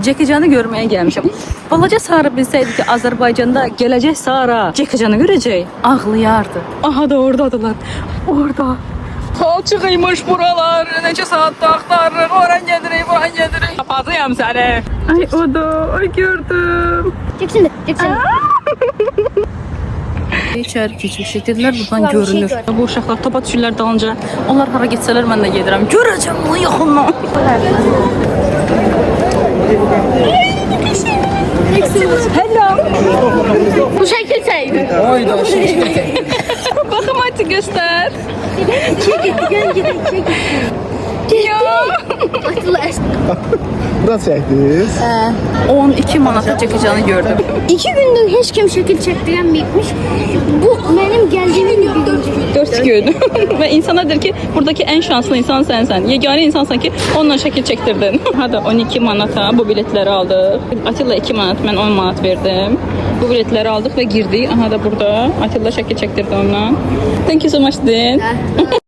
Cekecanı görmeye gelmişim. Balaca Sara bilseydi ki Azerbaycan'da gelecek Sara Cekecanı görecek, ağlayardı. Aha da oradadılar. Orada. Palçıqıymış buralar. Neçə saatdə axtarırıq. Oran gedirik, buran gedirik. Kapazıyam səni. Ay o da. Ay gördüm. Çeksin. İçeri keçmişik. Dedilər buradan görünür. Bu uşaqlar topa düşürlər dalınca. Onlar hara getsələr mən də gedirəm. Görəcəm onu yaxından. Hello. Bu şekil çekti. Baxım hadi göstər. Çek. Atılır. Bura çəkdiniz? 12 manata Cekecanı gördüm. 2 gündür hiç kim şekil çektiremeymiş. Bu benim geldiğimin birinci günü. 4 gün. Ve insana der ki buradaki en şanslı insan sensen. Yegane insansan ki onunla şekil çektirdin. Hadi 12 manata bu biletleri aldık. Atilla 2 manat, ben 10 manat verdim. Bu biletleri aldık ve girdik. Aha da burada. Atilla şekil çektirdi onunla. Thank you so much Din.